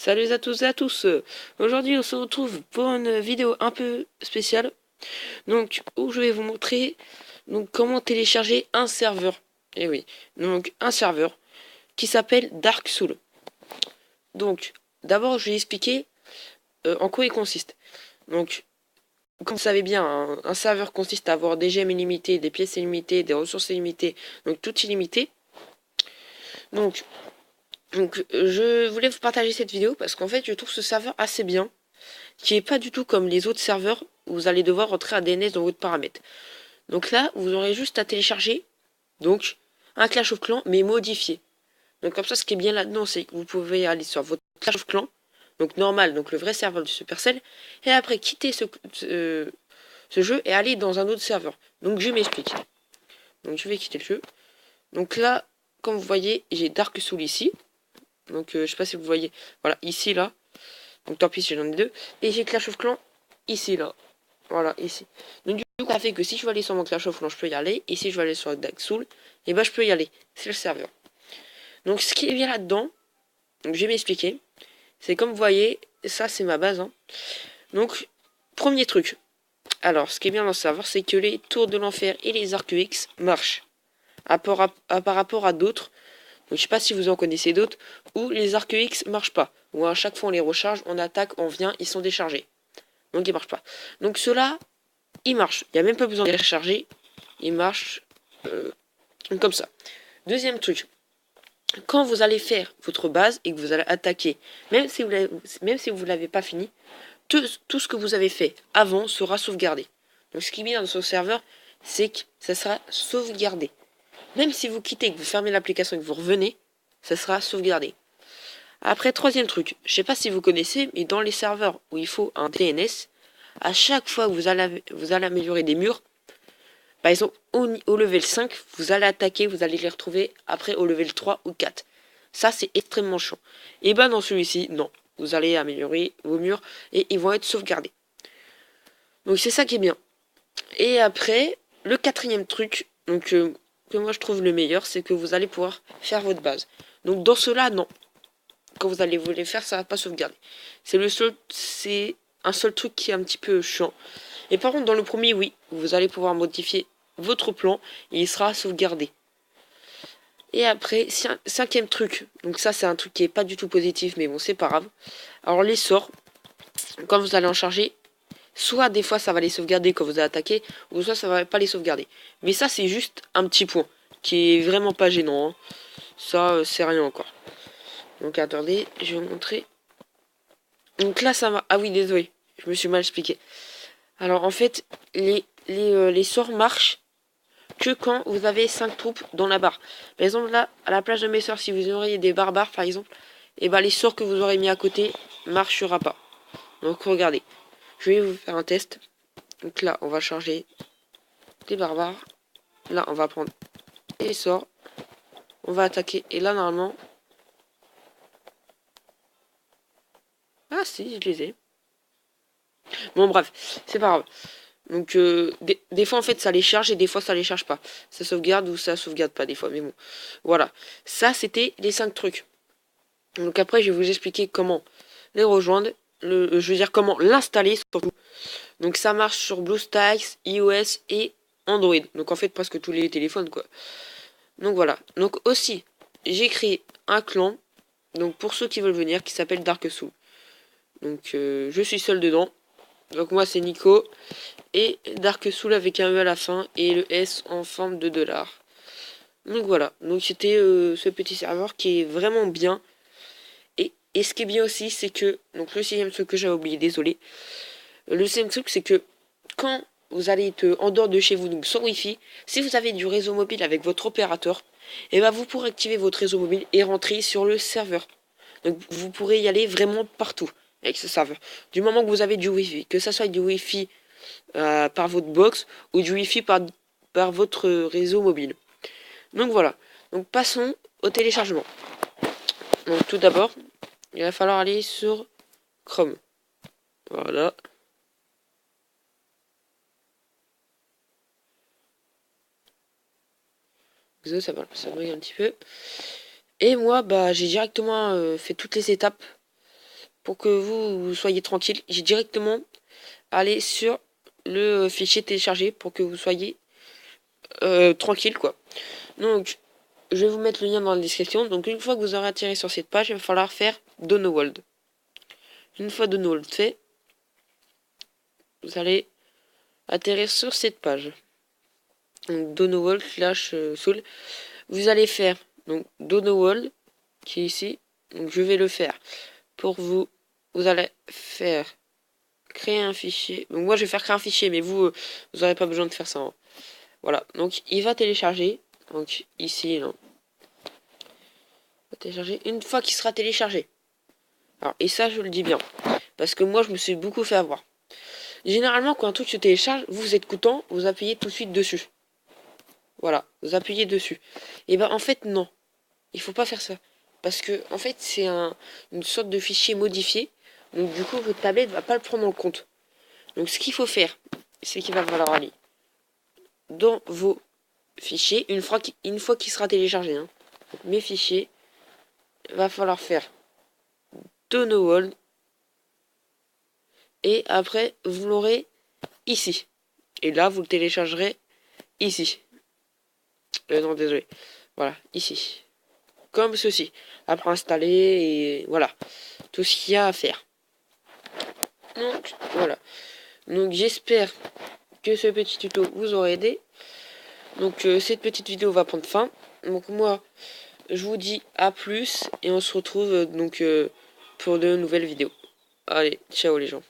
Salut à tous et à tous. Aujourd'hui on se retrouve pour une vidéo un peu spéciale. Donc où je vais vous montrer comment télécharger un serveur. Et oui, donc un serveur qui s'appelle Dark Soul. Donc d'abord je vais expliquer en quoi il consiste. Donc comme vous savez bien, un serveur consiste à avoir des gemmes illimitées, des pièces illimitées, des ressources illimitées, donc tout illimité. Donc, je voulais vous partager cette vidéo parce qu'en fait je trouve ce serveur assez bien, qui est pas du tout comme les autres serveurs où vous allez devoir rentrer un DNS dans votre paramètre. Donc là, vous aurez juste à télécharger donc un Clash of Clans mais modifié. Donc comme ça, ce qui est bien là-dedans, c'est que vous pouvez aller sur votre Clash of Clans, donc normal, donc le vrai serveur du Supercell, et après quitter ce jeu et aller dans un autre serveur. Donc je m'explique. Donc je vais quitter le jeu. Donc là, comme vous voyez, j'ai Dark Soul ici. Donc je sais pas si vous voyez. Voilà, ici là. Donc tant pis si j'en ai deux. Et j'ai Clash of Clans ici là. Voilà, ici. Donc du coup, ça fait que si je veux aller sur mon Clash of Clans, je peux y aller. Et si je veux aller sur Dark Soul, et ben je peux y aller. C'est le serveur. Donc ce qui est bien là-dedans, donc je vais m'expliquer. C'est comme vous voyez, ça c'est ma base. Donc, premier truc. Alors, ce qui est bien dans ce serveur, c'est que les tours de l'enfer et les arcs X marchent. Par rapport à d'autres. Donc, je sais pas si vous en connaissez d'autres, où les arcs X marchent pas. Ou à chaque fois on les recharge, on attaque, on vient, ils sont déchargés. Donc ils marchent pas. Donc ceux-là, ils marchent. Il n'y a même pas besoin de les recharger. Ils marchent comme ça. Deuxième truc. Quand vous allez faire votre base et que vous allez attaquer, même si vous l'avez pas fini, tout ce que vous avez fait avant sera sauvegardé. Donc ce qui est bien dans ce serveur, c'est que ça sera sauvegardé. Même si vous quittez, que vous fermez l'application et que vous revenez, ça sera sauvegardé. Après, troisième truc, je sais pas si vous connaissez, mais dans les serveurs où il faut un DNS, à chaque fois que vous allez améliorer des murs, par exemple au level 5, vous allez attaquer, vous allez les retrouver après au level 3 ou 4. Ça, c'est extrêmement chiant. Et ben dans celui-ci, non. Vous allez améliorer vos murs et ils vont être sauvegardés. Donc c'est ça qui est bien. Et après, le quatrième truc, que moi je trouve le meilleur, c'est que vous allez pouvoir faire votre base. Donc dans cela, non. Quand vous allez vous les faire, ça va pas sauvegarder. C'est un seul truc qui est un petit peu chiant. Et par contre, dans le premier, oui, vous allez pouvoir modifier votre plan et il sera sauvegardé. Et après, cinquième truc, donc ça c'est un truc qui est pas du tout positif, mais bon, c'est pas grave. Alors les sorts, quand vous allez en charger, soit des fois ça va les sauvegarder quand vous allez attaquer, ou soit ça va pas les sauvegarder. Mais ça c'est juste un petit point, qui est vraiment pas gênant. Ça c'est rien encore. Donc attendez, je vais vous montrer. Donc là ça va. Ah oui, désolé, je me suis mal expliqué. Alors en fait, les sorts marchent que quand vous avez 5 troupes dans la barre. Par exemple là, à la plage de mes sorts, si vous auriez des barbares par exemple, et ben les sorts que vous aurez mis à côté marchera pas. Donc regardez, je vais vous faire un test. Donc là, on va charger les barbares. Là, on va prendre les sorts. On va attaquer. Et là, normalement... Ah si, je les ai. Bon, bref, c'est pas grave. Donc, des fois, en fait, ça les charge et des fois, ça les charge pas. Ça sauvegarde ou ça sauvegarde pas, des fois. Mais bon, voilà. Ça, c'était les 5 trucs. Donc après, je vais vous expliquer comment les rejoindre. Je veux dire, comment l'installer, surtout. Donc, ça marche sur BlueStacks, iOS et Android. Donc, en fait, presque tous les téléphones, quoi. Donc, voilà. Donc, aussi, j'ai créé un clan. Donc, pour ceux qui veulent venir, qui s'appelle Dark Soul. Donc, je suis seul dedans. Donc, moi, c'est Nico. Et Dark Soul avec un E à la fin et le S en forme de $. Donc voilà, donc c'était ce petit serveur qui est vraiment bien. Et ce qui est bien aussi, c'est que, donc le sixième truc que j'avais oublié, désolé. Le sixième truc, c'est que quand vous allez être en dehors de chez vous, donc sans Wi-Fi, si vous avez du réseau mobile avec votre opérateur, et ben vous pourrez activer votre réseau mobile et rentrer sur le serveur. Donc vous pourrez y aller vraiment partout avec ce serveur. Du moment que vous avez du Wi-Fi, que ça soit du Wi-Fi par votre box ou du Wi-Fi par votre réseau mobile. Donc voilà. Donc passons au téléchargement. Donc tout d'abord, il va falloir aller sur Chrome. Voilà. Ça brille un petit peu. Et moi, bah, j'ai directement fait toutes les étapes. pour que vous soyez tranquille, j'ai directement allé sur le fichier téléchargé pour que vous soyez tranquille quoi. Donc je vais vous mettre le lien dans la description. Donc une fois que vous aurez atterri sur cette page, il va falloir faire Download. Une fois Download fait, vous allez atterrir sur cette page. Donc Download slash Soul. Vous allez faire donc Download qui est ici. Donc je vais le faire pour vous. Vous allez faire créer un fichier. Donc moi je vais faire créer un fichier, mais vous n'aurez pas besoin de faire ça. Hein. Voilà. Donc il va télécharger. Donc ici, non. Il va télécharger une fois qu'il sera téléchargé. Alors, et ça je le dis bien. Parce que moi je me suis beaucoup fait avoir. Généralement quand un truc se télécharge, vous êtes content, vous appuyez tout de suite dessus. Voilà, vous appuyez dessus. Et ben en fait non. Il faut pas faire ça. Parce que en fait c'est une sorte de fichier modifié. Donc du coup votre tablette va pas le prendre en compte. Donc ce qu'il faut faire, c'est qu'il va falloir aller dans vos fichiers une fois qu'il sera téléchargé. Hein. Donc, mes fichiers, il va falloir faire Download et après vous l'aurez ici. Et là vous le téléchargerez ici. Non désolé. Voilà, ici. Comme ceci. Après installer et voilà. Tout ce qu'il y a à faire. Donc voilà. Donc j'espère que ce petit tuto vous aura aidé. Donc cette petite vidéo va prendre fin. Donc moi je vous dis à plus et on se retrouve donc pour de nouvelles vidéos. Allez, ciao les gens.